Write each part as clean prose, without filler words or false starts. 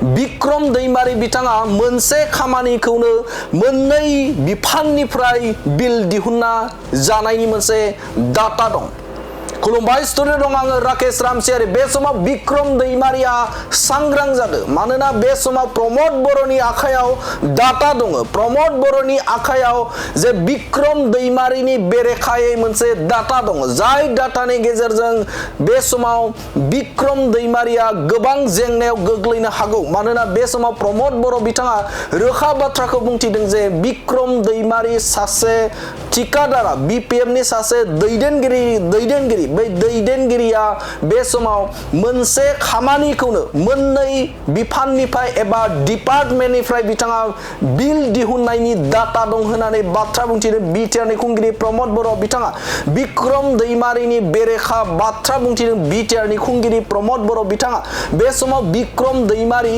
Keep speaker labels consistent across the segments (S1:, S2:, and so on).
S1: बिक्रम दैमारी बिथाङा मोनसे खामानिखौनो मोननै बिफाननिफ्राय बिल दिहुनना जानायनि मोनसे डाटा दं। खुलुमबाय स्टुडिअ दं आङो राकेश रामसियारि। बे समाव बिक्रम दैमारिया सांग्रां जादों मानोना बे समाव प्रमोद बर'नि आखायाव डाटा दङ। प्रमोद बर'नि आखायाव जे बिक्रम दैमारिनि बेरेखायै मोनसे डाटा दङ, जाय डाटानि गेजेरजों बे समाव बिक्रम दैमारिया गोबां जेंनायाव गोग्लैनो हागौ। मानोना बे समाव प्रमोद बर' बिथाङा रोखा बाथ्राखौ बुंथिदों जे बिक्रम दैमारि सासे ठिकादारा बिपिएफनि सासे दैदेनगिरि बै दैदेनगिरिया बे समाव मोनसे खामानिखौनो मोननै बिफाननिफ्राय एबा डिपार्टमेन्टनिफ्राय बिथाङा बिल दिहुननायनि डाटा दं होननानै बाथ्रा बुंथिदों बिटिआरनि खुंगिरि प्रमोद बर' बिथाङा। बिक्रम दैमारिनि बेरेखा बाथ्रा बुंथिदों बिटिआरनि खुंगिरि प्रमोद बर' बिथाङा। बे समाव बिक्रम दैमारि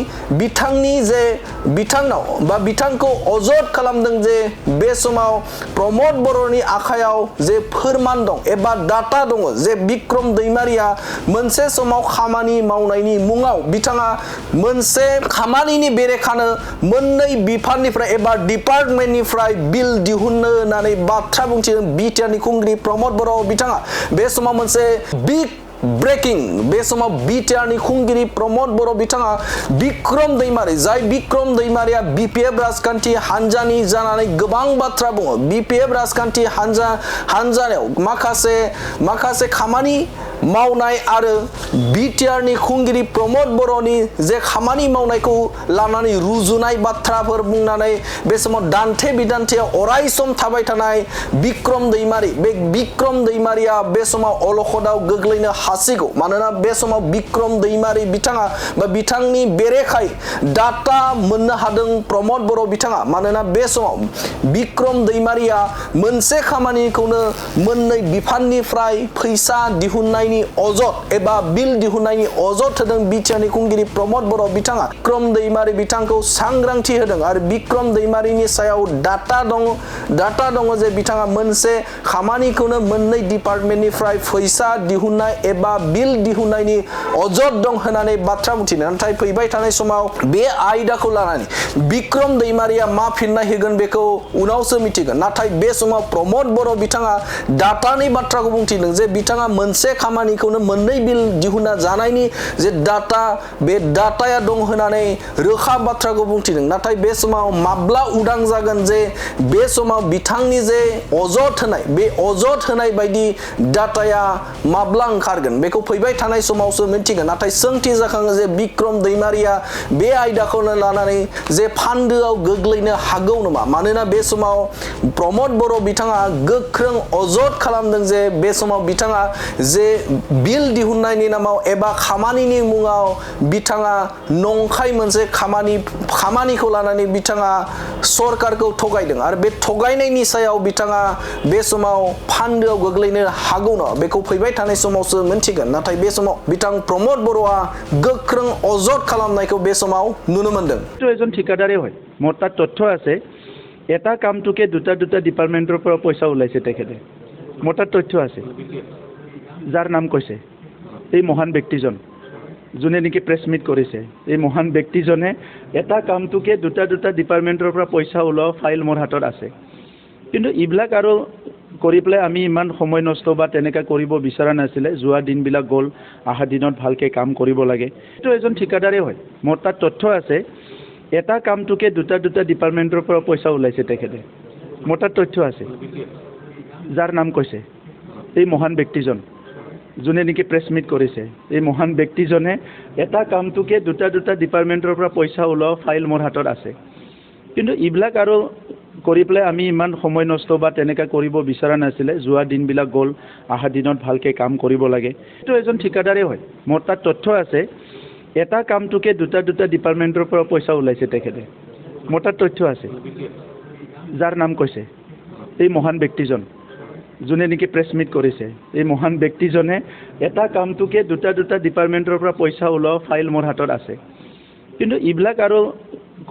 S1: बिथांनाव बा बिथांखौ अजद खालामदों जे बे समाव प्रमोद बर'नि आखायाव जे फोरमान दं एबा डाटा दङ जे बिक्रम दैमारिया मोनसे समाव खामानि मावनायनि मुङाव बिथाङा मोनसे खामानिनि बेरेखानो मोननै बिफाननिफ्राय एबा डिपार्टमेन्टनिफ्राय बिल दिहुननो होननानै बाथ्रा बुंथिदों बिटिआरनि खुंगिरि प्रमोद बर' बिथाङा। बे समाव मोनसे बिग ब्रेकिं, बे समाव बिटिआरनि खुंगिरि प्रमोद बर' बिथाङा बिक्रम दैमारि, जाय बिक्रम दैमारिया बिपिएफ राजखान्थि हानजानि जानानै गोबां बाथ्रा बुङो। बिपिएफ राजखान्थि हानजायाव माखासे खामानि मावनाय आरो बिटिआरनि खुंगिरि प्रमोद बर'नि जे खामानि मावनायखौ लानानै रुजुनाय बाथ्राफोर बुंनानै बे समाव दान्थे बिदान्थेयाव अराय सम थाबाय थानाय बिक्रम दैमारि, बे बिक्रम दैमारिया बे समाव अलखदाव गोग्लैनो हासिगौ। मानोना बे समाव बिक्रम दैमारि बिथाङा बा बिथांनि बेरेखाय डाटा मोननो हादों प्रमोद बर' बिथाङा। मानोना बे समाव बिक्रम दैमारिया मोनसे खामानिखौनो मोननै बिफाननिफ्राय फैसा दिहुननायनि अजद एबा बिल दिहुननायनि अजद होदों बिटिआरनि खुंगिरि प्रमोद बर' बिथाङा। बिक्रम दैमारि बिथांखौ सांग्रांथि होदों आरो बिक्रम दैमारिनि सायाव डाटा दङ जे बिथाङा मोनसे खामानिखौनो मोननै डिपार्टमेन्टनिफ्राय फैसा दिहुननाय एबा बिल दिहुननायनि अजद दं होननानै बाथ्रा बुंथिदों। नाथाय फैबाय थानाय समाव बे आयदाखौ लानानै बिक्रम दैमारिया मा फिननाय होगोन बेखौ उनावसो मिथिगोन। नाथाय बे समाव प्रमोद बर' बिथाङा डाटानि बाथ्राखौ बुंथिदों जे बिथाङा मोनसे खामानिखौनो मोननै बिल दिहुनना जानायनि जे डाटा, बे डाटाया दं होननानै रोखा बाथ्राखौ बुंथिदों। नाथाय बे समाव माब्ला उदां जागोन जे बे समाव बिथांनि जे अजद होनाय, बे अजद होनाय बायदि डाटाया माब्ला ओंखारगोन बेखौ फैबाय थानाय समावसो मिथिगोन। नाथाय सोंथि जाखाङो जे बिक्रम दैमारिया बे आयदाखौनो लानानै जे फान्दोआव गोग्लैनो हागौ नामा। मानोना बे समाव प्रमोद बर' बिथाङा गोख्रों अजद खालामदों जे बे समाव बिथाङा जे बिल दिहुननायनि नामाव एबा खामानिनि मुङाव बिथाङा नंखाय मोनसे खामानिखौ लानानै बिथाङा सरकारखौ थगायदों आरो बे थगायनायनि सायाव बिथाङा बे समाव फान्दोआव गोग्लैनो हागौ ना बेखौ फैबाय थानाय समावसो मिथिगोन। नाथाय बे समाव बिथां प्रमोद बर'आ गोख्रों अजद खालामनायखौ बे समाव नुनो मोनदों।
S2: এজন ঠিকাদাৰে হয়, মোৰ তাত তথ্য আছে এটা কামটোকে দুটা ডিপাৰ্টমেণ্টৰ পৰা পইচা ওলাইছে তেখেতে। মোৰ তাত তথ্য আছে যাৰ নাম কৈছে এই মহান ব্যক্তিজন যোনে নেকি প্ৰেছ মিট কৰিছে। এই মহান ব্যক্তিজনে এটা কামটোকে দুটা ডিপাৰ্টমেণ্টৰ পৰা পইচা ওলোৱা ফাইল মোৰ হাতত আছে। কিন্তু এইবিলাক আৰু কৰি পেলাই আমি ইমান সময় নষ্ট বা তেনেকৈ কৰিব বিচৰা নাছিলে। যোৱা দিনবিলাক গ'ল, অহা দিনত ভালকৈ কাম কৰিব লাগে। এইটো এজন ঠিকাদাৰে হয়, মোৰ তাত তথ্য আছে এটা কামটোকে দুটা ডিপাৰ্টমেণ্টৰ পৰা পইচা ওলাইছে তেখেতে। মোৰ তাত তথ্য আছে যাৰ নাম কৈছে এই মহান ব্যক্তিজন যোনে নেকি প্ৰেছ মিট কৰিছে। এই মহান ব্যক্তিজনে এটা কামটোকে দুটা ডিপাৰ্টমেণ্টৰ পৰা পইচা ওলোৱা ফাইল মোৰ হাতত আছে। কিন্তু এইবিলাক আৰু কৰি পেলাই আমি ইমান সময় নষ্ট বা তেনেকৈ কৰিব বিচৰা নাছিলে। যোৱা দিনবিলাক গ'ল, অহা দিনত ভালকৈ কাম কৰিব লাগে। এইটো এজন ঠিকাদাৰে হয়, মোৰ তাত তথ্য আছে এটা কামটোকে দুটা ডিপাৰ্টমেণ্টৰ পৰা পইচা ওলাইছে তেখেতে। মোৰ তাত তথ্য আছে যাৰ নাম কৈছে এই মহান ব্যক্তিজন যোনে নেকি প্ৰেছ মিট কৰিছে। এই মহান ব্যক্তিজনে এটা কামটোকে দুটা ডিপাৰ্টমেণ্টৰ পৰা পইচা ওলোৱা ফাইল মোৰ হাতত আছে। কিন্তু এইবিলাক আৰু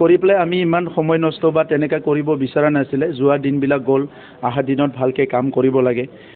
S2: কৰি পেলাই আমি ইমান সময় নষ্ট বা তেনেকৈ কৰিব বিচৰা নাছিলে। যোৱা দিনবিলাক গ'ল, অহা দিনত ভালকৈ কাম কৰিব লাগে।